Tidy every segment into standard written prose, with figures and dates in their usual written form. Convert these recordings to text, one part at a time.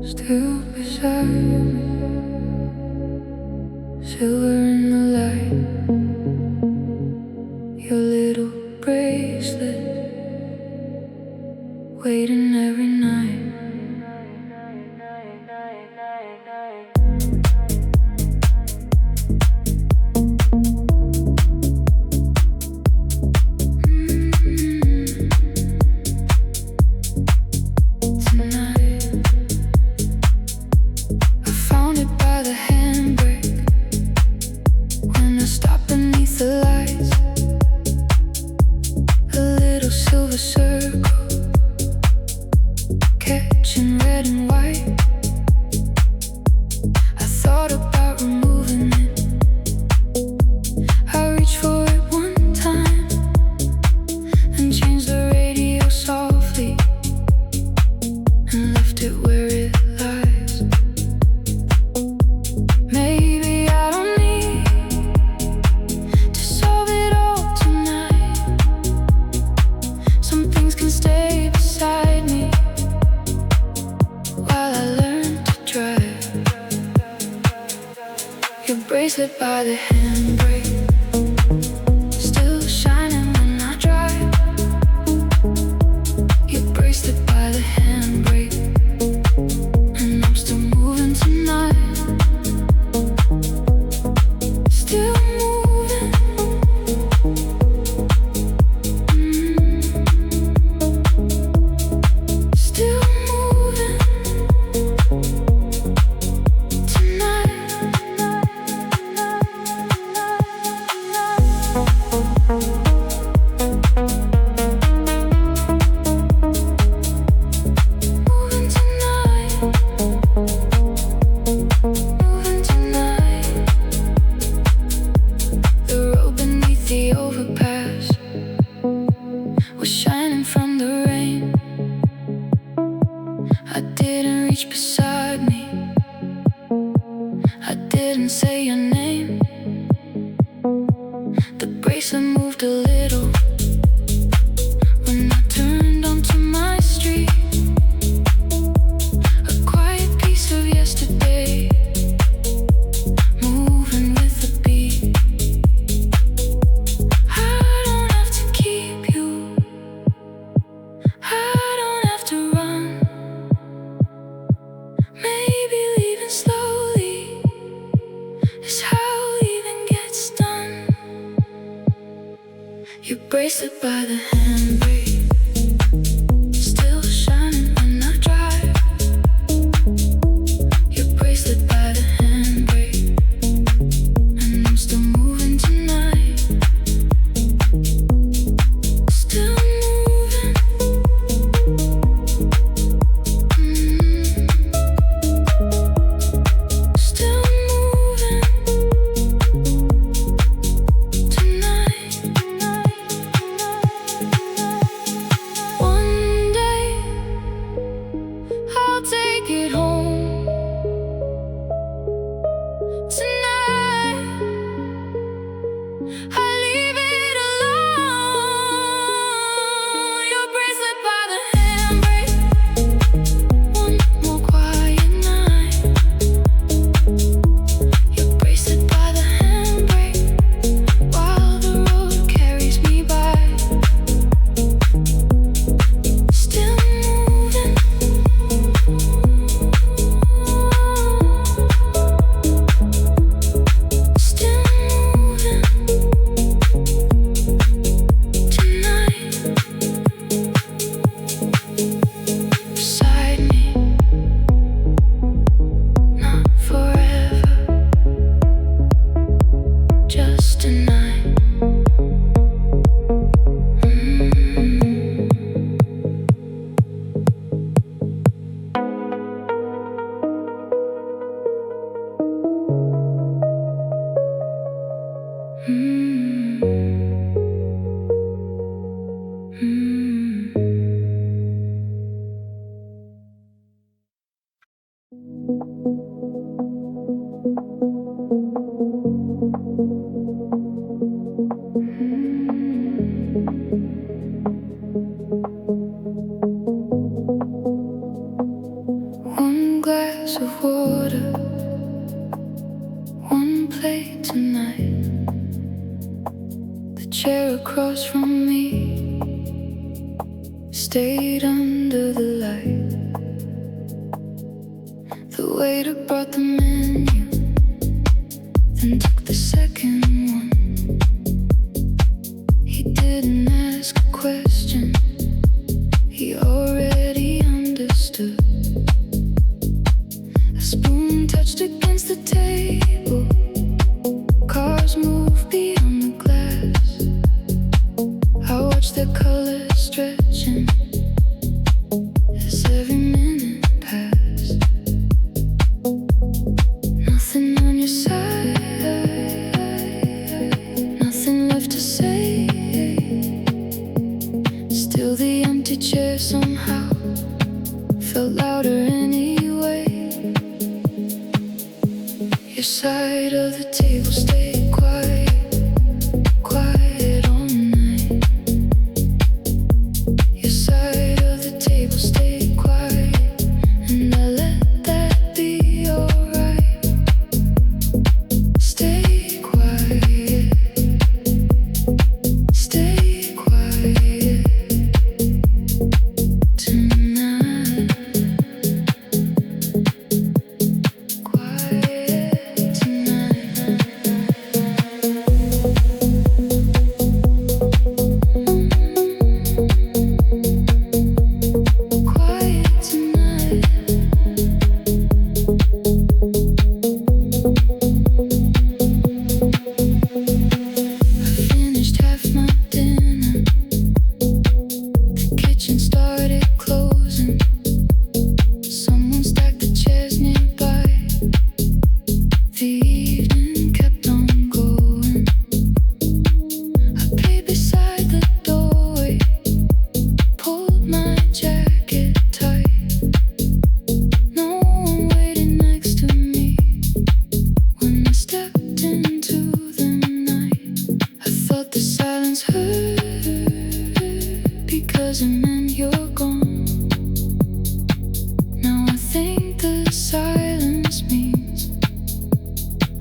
Still beside me, silver in the light. Your little bracelet, waiting every night. Silver circle, catching red and white. I thought about removing it. I reached for it one time and changed the radio softly and left it where it lies. Maybe I don't need to solve it all tonight. Some things can stay beside me while I learn to drive. Your bracelet by the handbrake, still shining when I drive. Your bracelet by the handbrake, and I'm still moving tonight. Still moving. Still moving tonight. Moving tonight. Moving tonight. The road beneath the overpass was shining from the rain. I didn't reach beside me. I didn't say your name. The bracelet moved a little when I turned onto my street. A quiet piece of yesterday, moving with the beat. I don't have to keep you. I don't have to run. Maybe leaving slowly is how leaving gets done. Your bracelet by the handbrake, still shining when I drive. Your bracelet by the handbrake, and I'm still moving tonight. Still moving. Still moving tonight. One day I'll take it home. Tonight I leave it alone. Your bracelet by the handbrake, one more quiet night. Your bracelet by the handbrake, while the road carries me by. Still moving. Still moving tonight. Beside me, not forever, just tonight. One glass glass of water, one plate tonight. The chair across from me stayed under the light. The waiter brought the menu, then took the second one. He didn't ask a question, he already understood. A spoon touched against the table, cars moved beyond the glass. I watched their colors stretching as every minute passed. Nothing on your side, nothing left to say. Still the empty chair somehow felt louder anyway. Your side of the table stayed quiet, quiet all night. Your side of the table stayed quiet, and I let that be alright. Stay quiet, stay quiet tonight. Quiet tonight. Quiet tonight. I finished half my dinner. The kitchen started closing. Someone stacked the chairs nearby. The evening kept on going. I played beside the doorway, pulled my jacket tight. No one waited next to me when I stepped into the night. I thought the silence hurt because it meant you're gone. Now I think the silence means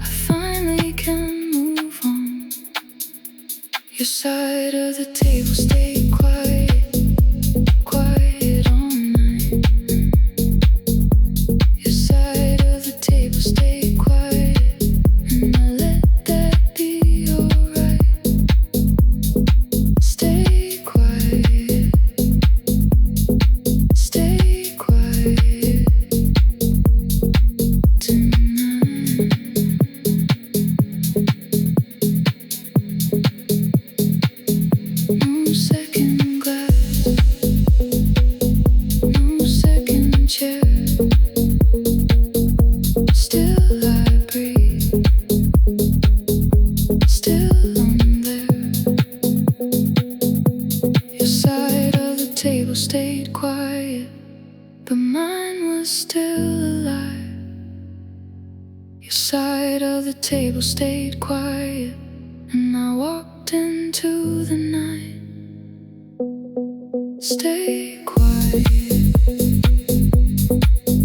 I finally can move on. Your side of the table stayed quiet, quiet all night. Your side of the table stayed quiet, and I let that be alright. Stay quiet, stay quiet tonight. No second glass, no second chair. Still I breathe, still I'm there. Your side of the table stayed quiet, but mine was still alive. Your side of the table stayed quiet, and I walked into the night. Stay quiet,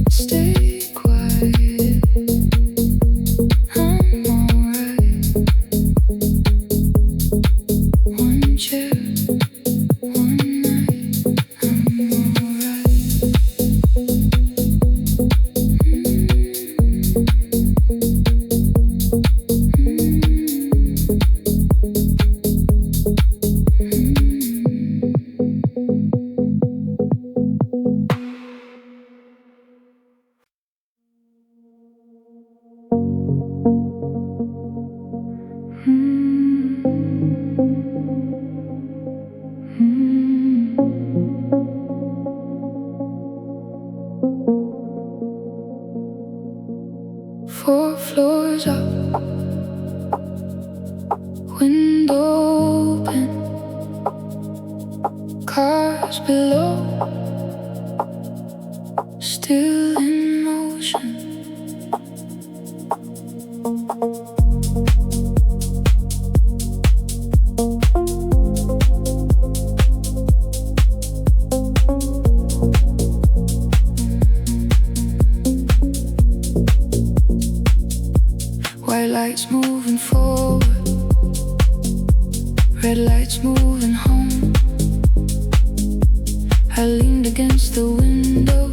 stay quiet. I'm alright. One chair, one night. I'm alright. Four floors up, window open, cars below, still in motion. I leaned against the window,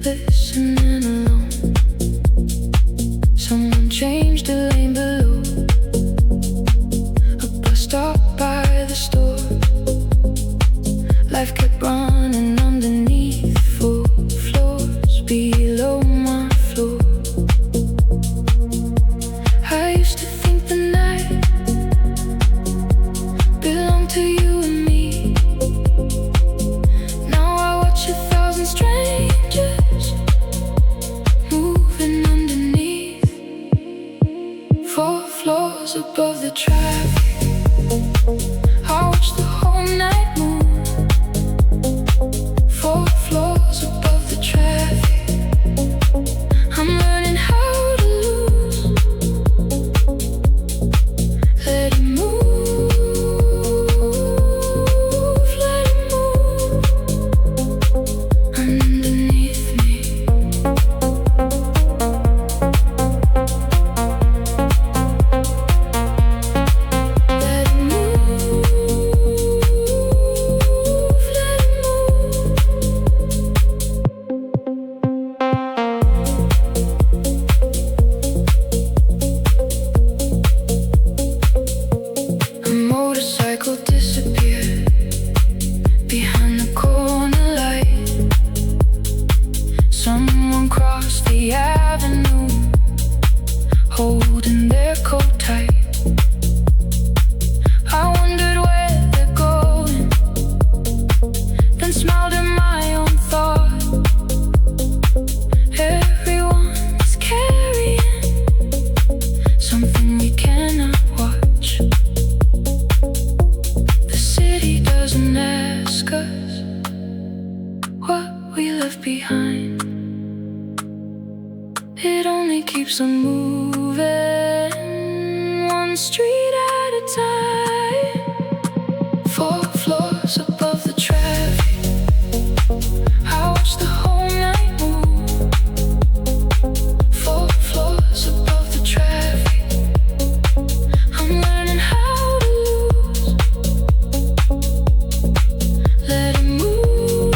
listening alone. Someone changed the lane below. A bus stopped by the store. Life kept running underneath 4 floors below my floor. I used to think the night belonged to you and me. Now I watch 1,000 strangers moving underneath 4 floors above the traffic. I watch the whole night move 4 floors above the traffic. I'm learning how to lose. Let it move, let it move underneath me. Let it move, let it move. A motorcycle disappeared behind the corner light. Someone crossed the avenue, holding their coat tight. I wondered where they're going, then smiled at my own thought. Everyone's carrying something we cannot watch. The city doesn't ask us what we left behind. It only keeps on moving, one street at a time. 4 floors above the traffic. I watch the whole night move 4 floors above the traffic. I'm learning how to lose. Let it move,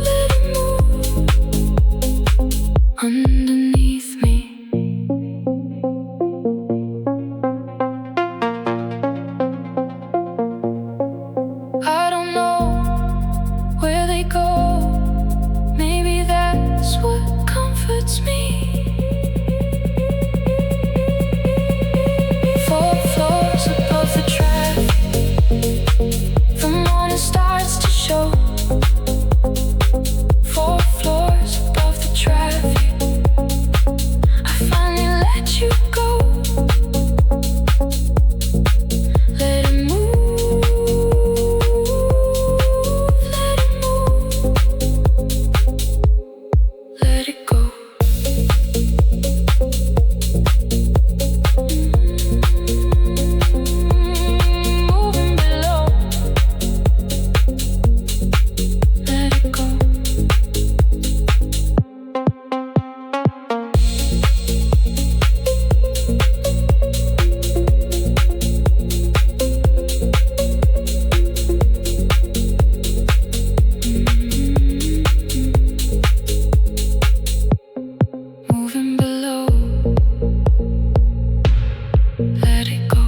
let it move underneath me. I don't know where they go. Maybe that's what comforts me. 4 floors above the traffic. The morning starts to show. 4 floors above the traffic. I finally let you go. Let it move, let it move, let it go. Moving below. Let it go. Moving below. Let it go.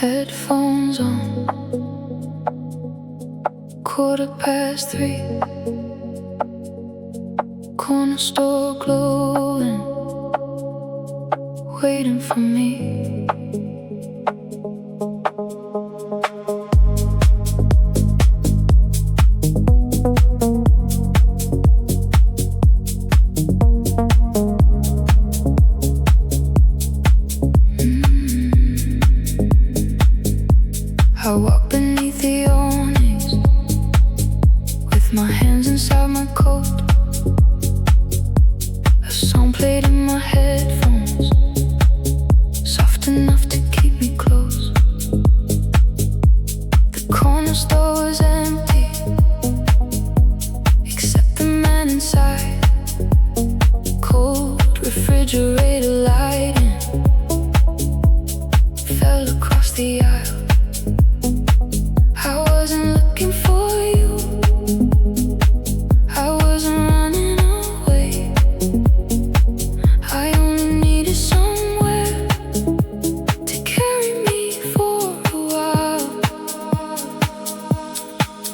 Headphones on, 3:15. Corner store glowing, waiting for me. I walk beneath the awnings with my hands inside my coat. A song played in my headphones, soft enough to keep me close. The corner corner store was empty, except the man inside. Cold refrigerator lighting fell across the aisle. I wasn't looking for you, I wasn't running away. I only needed somewhere to carry me for a while.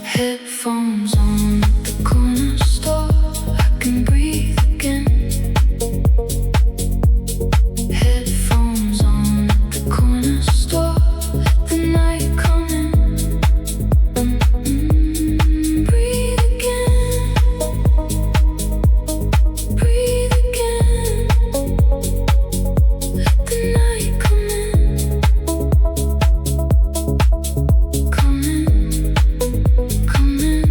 Headphones on at the corner store, I can breathe again. Headphones on at the corner store, let the night come in. Breathe again, breathe again. Let the night come in, come in, come in.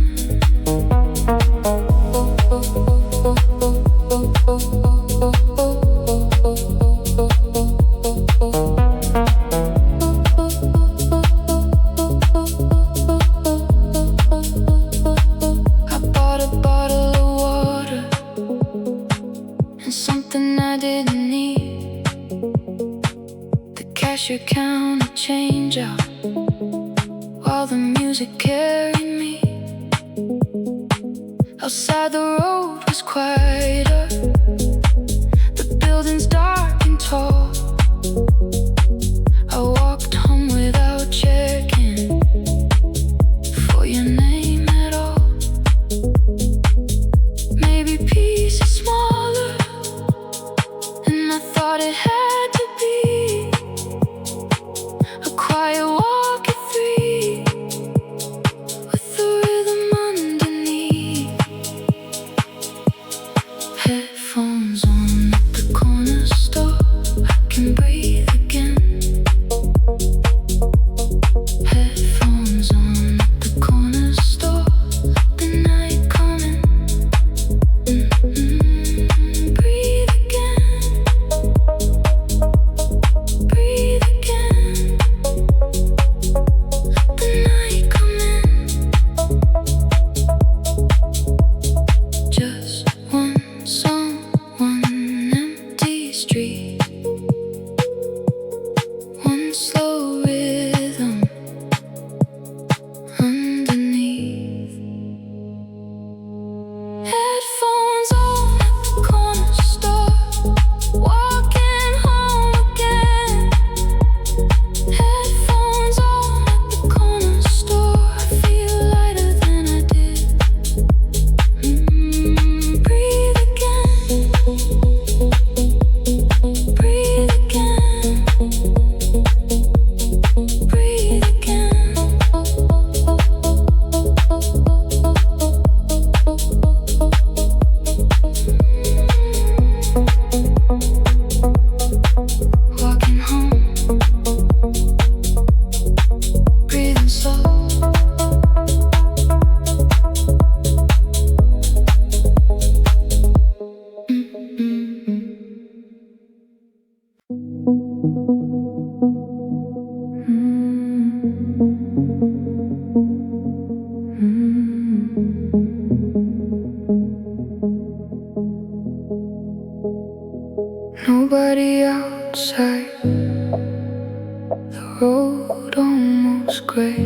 I bought a bottle of water and something I didn't need. The cashier counted change out while the music carried me. Outside the road was quieter, the buildings dark and tall. I walked home without checking for your name at all. Maybe peace is smaller than I thought it had to be. A quiet walk at 3 with the rhythm underneath. Headphones on at the corner store, I can breathe again. Headphones on at the corner store, the night coming. Breathe again, breathe again. The night coming. Just one song, one empty street, one slow rhythm underneath. Headphones on at the corner store, walking home again. Headphones on at the corner store, I feel lighter than I did. Breathe again, breathe again, breathe again. Walking home, breathing slow. Nobody outside, the road almost gray.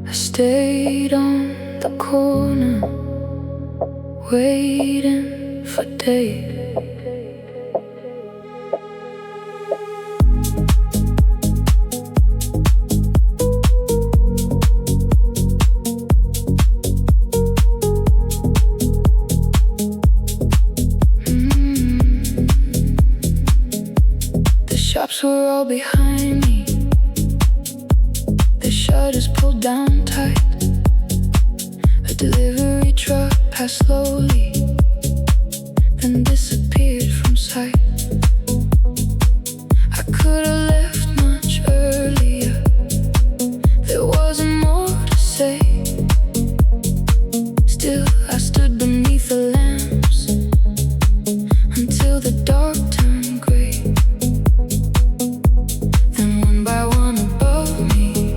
I stayed on the corner, waiting for day. The shops were all behind me, the shutters pulled down tight. A delivery truck passed slowly, then disappeared from sight. I could have left much earlier, there wasn't more to say. Still, I stood beneath the lamps until the dark turned gray. Then one by one above me,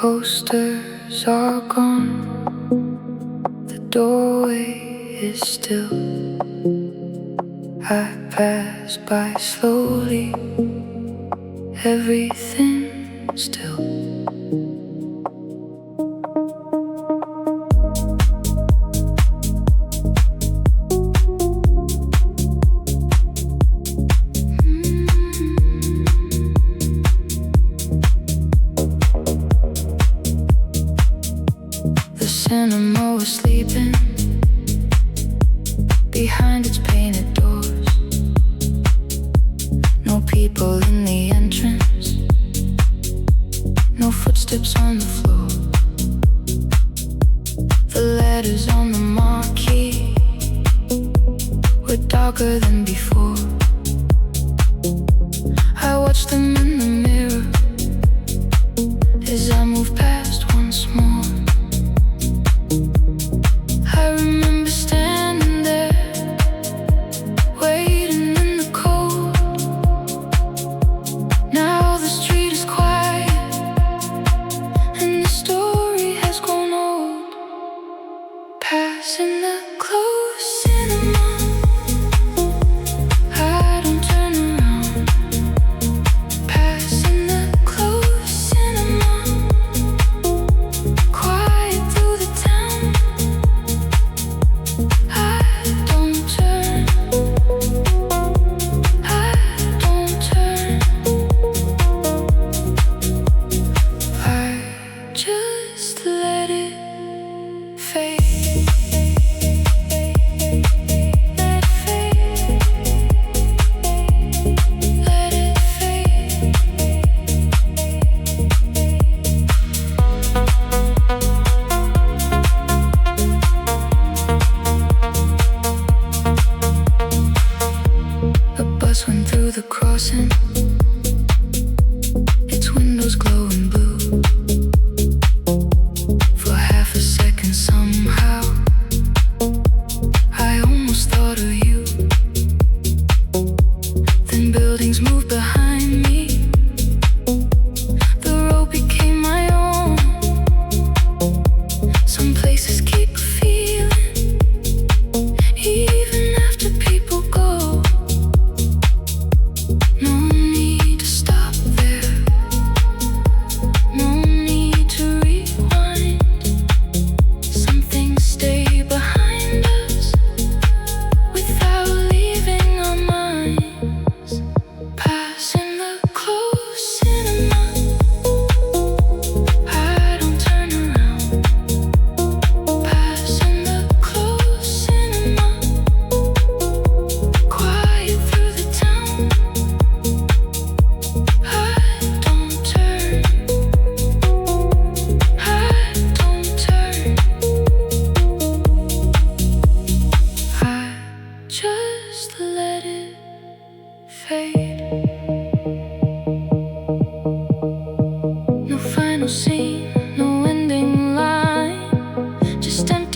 Posters are gone, the doorway is still. I pass by slowly, everything still. Cinema was sleeping behind its painted doors. No people in the entrance, no footsteps on the floor. The letters on the marquee were darker than before. I watched them in the mirror as I moved past once more. I remember standing there, waiting in the cold. Now the street is quiet, and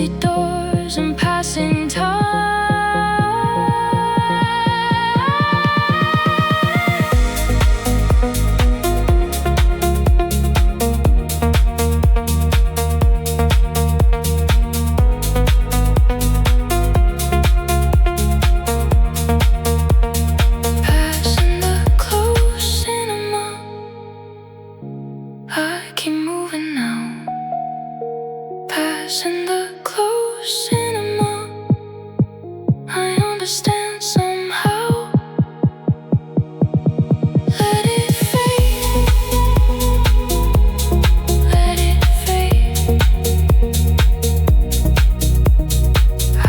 empty doors and passing time. Passing the closed cinema, I keep moving now. Passing the closed cinema, I understand somehow. Let it fade, let it fade. I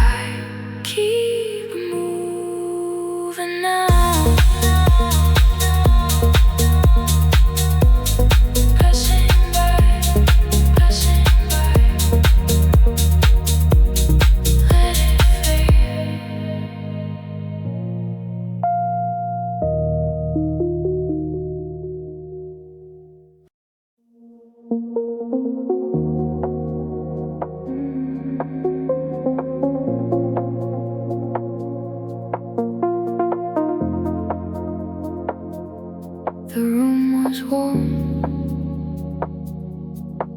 keep moving now. Passing by, passing by. Let it fade. The room was warm,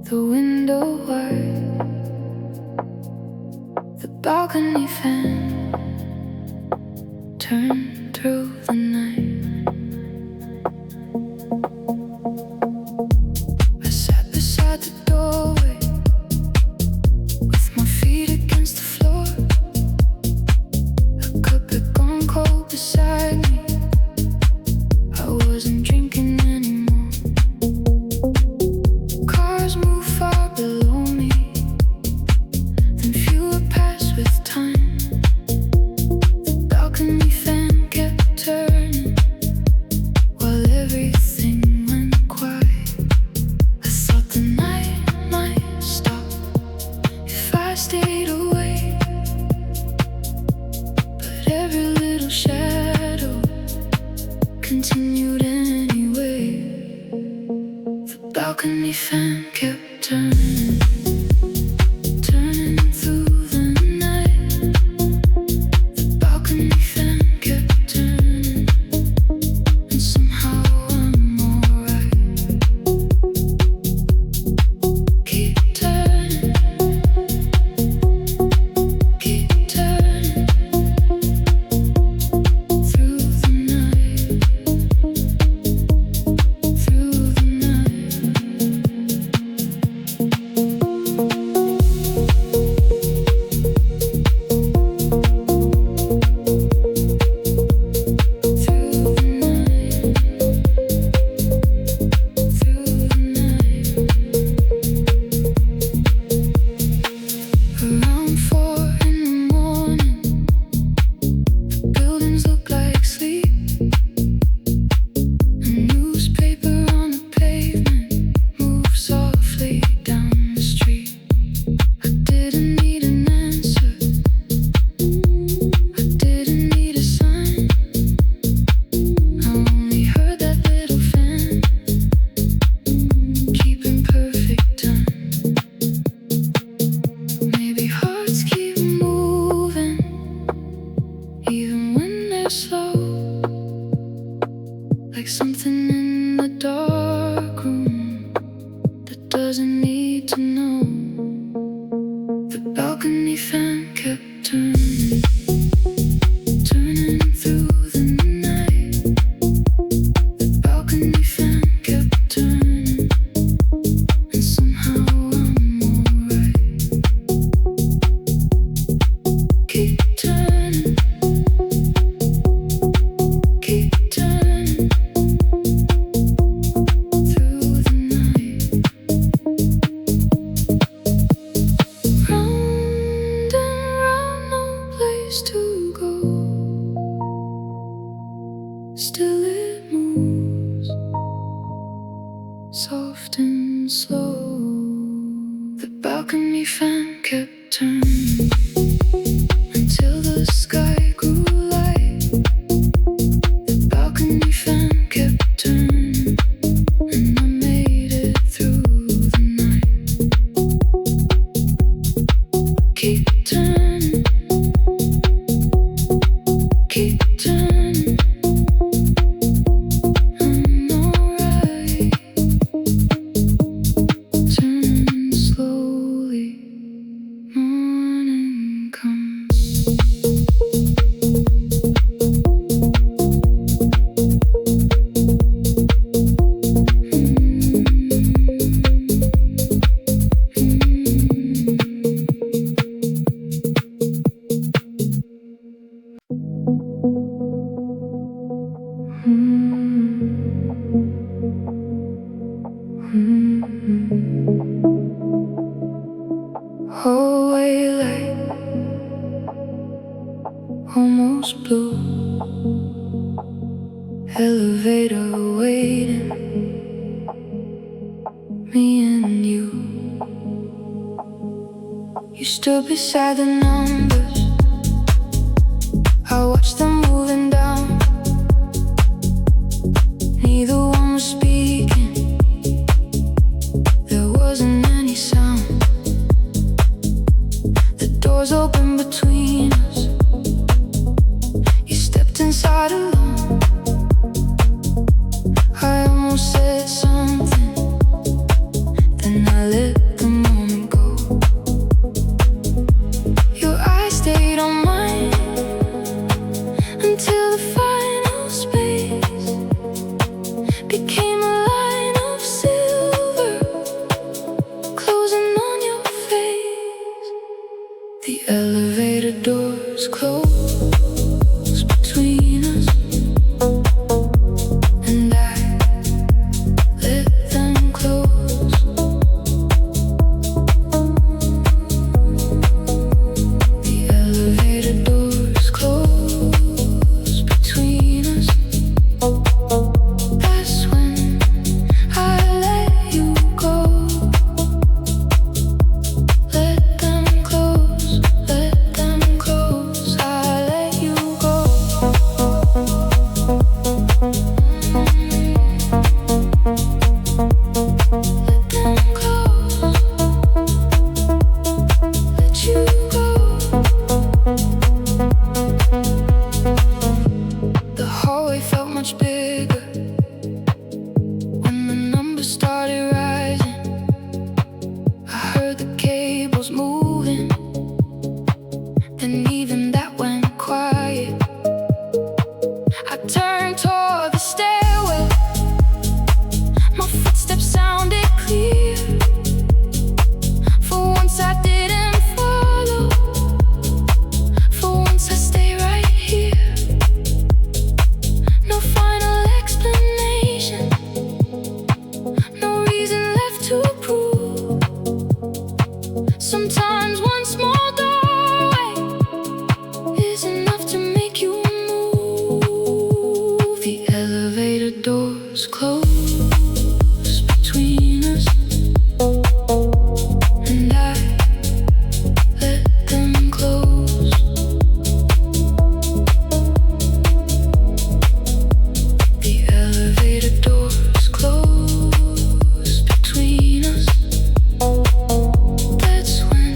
the window wide, the balcony fan turned through the night. I sat beside the doorway with my feet against the floor, a cup had gone cold beside me. I wasn't drinking anymore. Cars moved far below me, then fewer passed with time. The balcony fan kept turning while everything went quiet. I thought the night might stop if I stayed away, but every little shadow continued anyway. The balcony fan kept turning, turning through the night. The balcony fan kept turning, and somehow I'm alright. Keep turning, keep turning through the night. Through the Around 4 in the morning, the buildings look like sleep. A newspaper on the pavement moved softly down the street. I didn't need an answer, I didn't need a sign. I only heard that little fan keeping perfect time. Maybe hearts keep moving even when they're slow, like something in the dark room that doesn't need to know. The balcony fan kept turning, turning through the night. The balcony fan kept turning, and somehow I'm alright. Keep turning, keep turning through the night. Round and round, no place to go. Still it moves, soft and slow. The balcony fan kept turning until the sky grew light. The balcony fan kept turning, and I made it through the night. hallway light, almost blue. Elevator waiting, me and you. You stood beside the numbers, I watched them moving down. Neither one was speaking, there wasn't any sound. The doors opened between us, you stepped inside alone. I almost said something, then I let the moment go. Your eyes stayed on mine until the final space became a line of silver closing on your face. The elevator doors closed between us, and I let them close. The elevator doors closed between us. That's when I let you go. Let them close, let them close. I let you go. Let them close, let you go. The hallway felt much bigger when the numbers started rising. I heard the cables moving, then even that went quiet. I turned toward the stairwell, my footsteps sounded clear. For once I didn't follow, for once I stay right here. No final explanation, no reason left to prove. Sometimes one small doorway is enough to make you move. The elevator doors close between us, and I let them close. The elevator doors close between us. That's when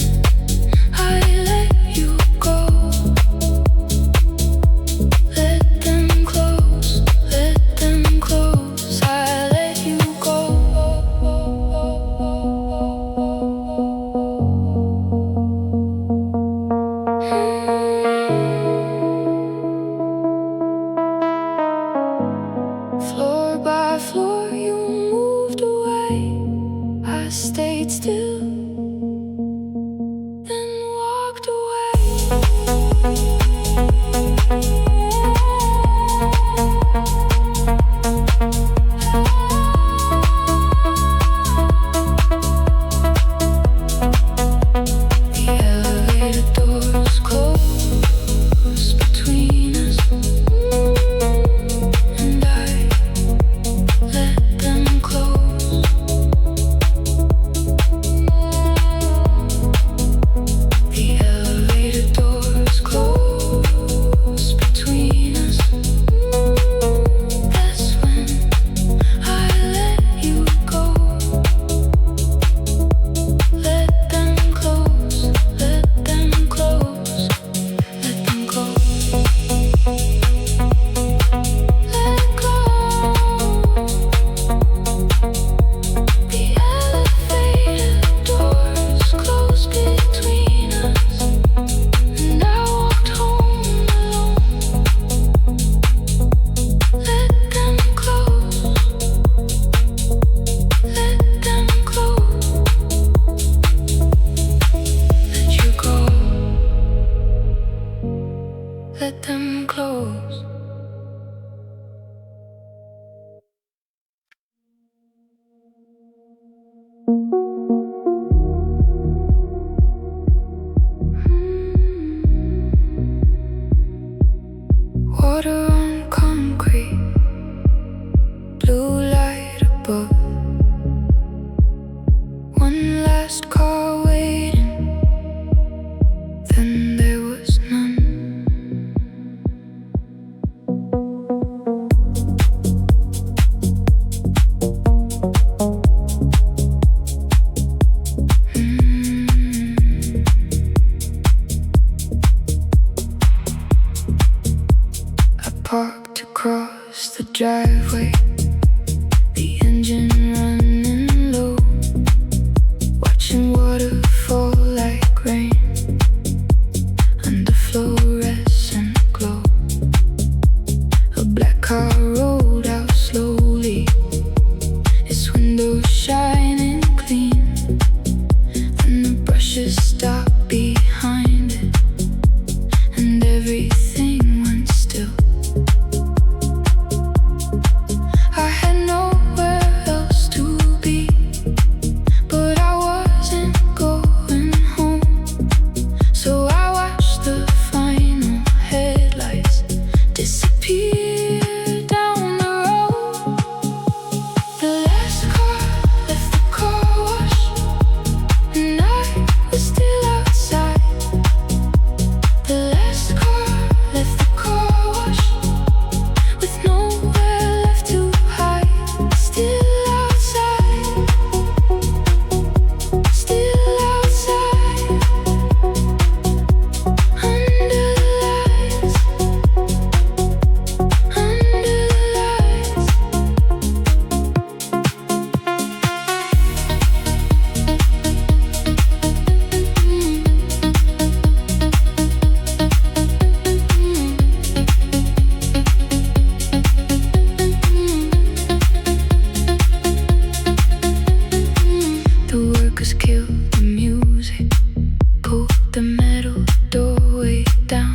driveway, the engine running low, watching water fall like rain under fluorescent glow. A black car rolled out slowly, its windows shining clean. Then the brushes stopped behind it, and everything went still. I had nowhere else to be, but I wasn't going home. So I watched the final headlights disappear down the road. The last car left the car wash, and I was still outside. The last car left the car wash, with nowhere left to hide. Still outside, still outside, under the lights, under the lights. The workers killed the music, pulled the metal doorway down.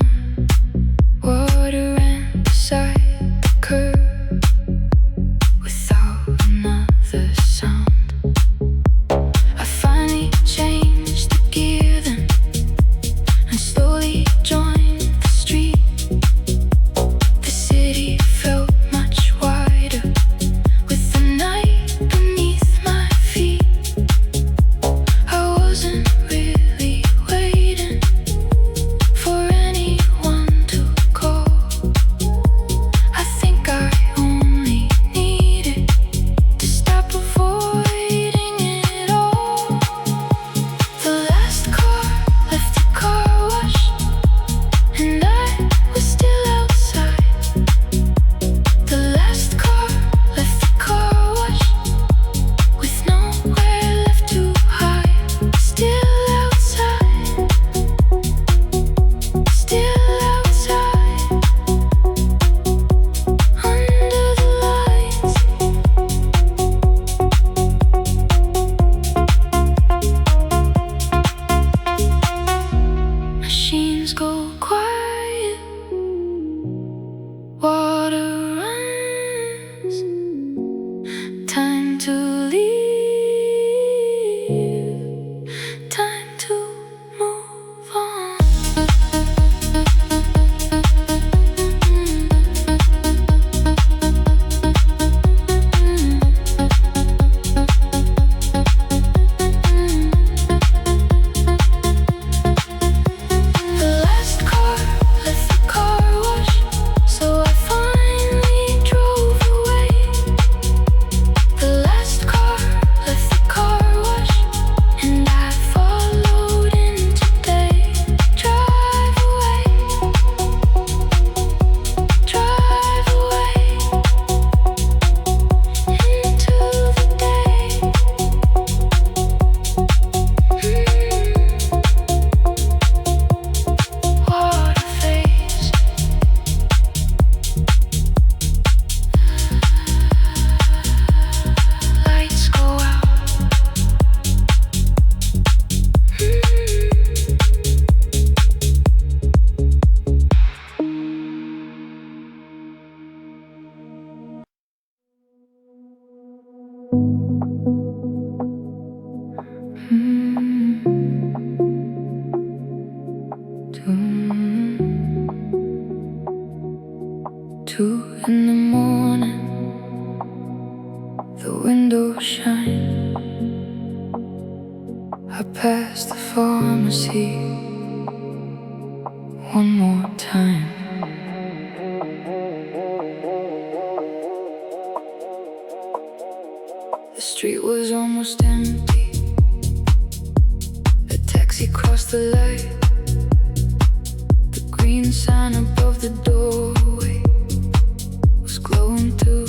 Water ran beside the curb without another sound. I finally changed the gear then, and slowly joined the street. The city felt much wider, with the night beneath my feet. I wasn't really waiting for anyone to call. I think I only needed to stop avoiding it all. The last car left the car wash, and I was still outside. The last car left the car wash, with nowhere left to hide. Still outside, still outside, under the lights. Machines go quiet, water runs. Time to leave, time to move on. The last car left the car wash, so I finally drove away. The last car left the car wash, and I followed into day. Drive away, drive away, into the day. Water fades, lights go out. Two in the morning, the windows shine. I pass the pharmacy one more time. The street was almost empty. A taxi crossed the light. The green sign above the doorway was glowing through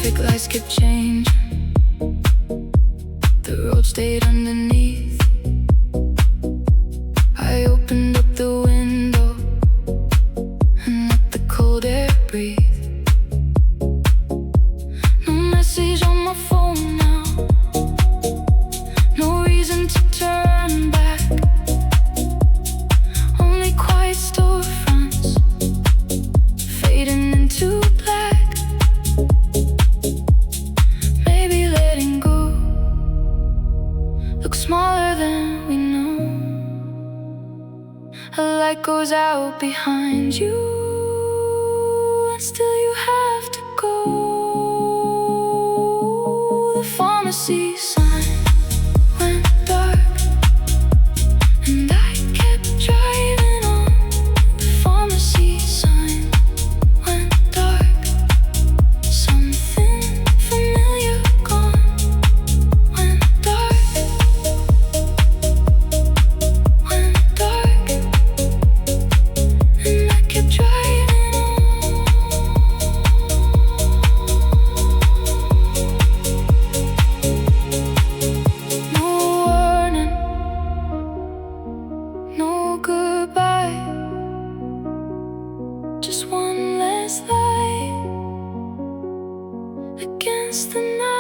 traffic lights kept changing. The road stayed underneath. I opened up the window and let the cold air breathe. No message on my phone now, no reason to turn back. Only quiet storefronts fading into black. Maybe letting go looks smaller than we know. A light goes out behind you, and still you have to go. The pharmacy sign went dark, and I kept driving on. The pharmacy sign went dark. Something familiar gone. Went dark. Went dark. And I kept driving on. No warning, no goodbye, just one last light against the night.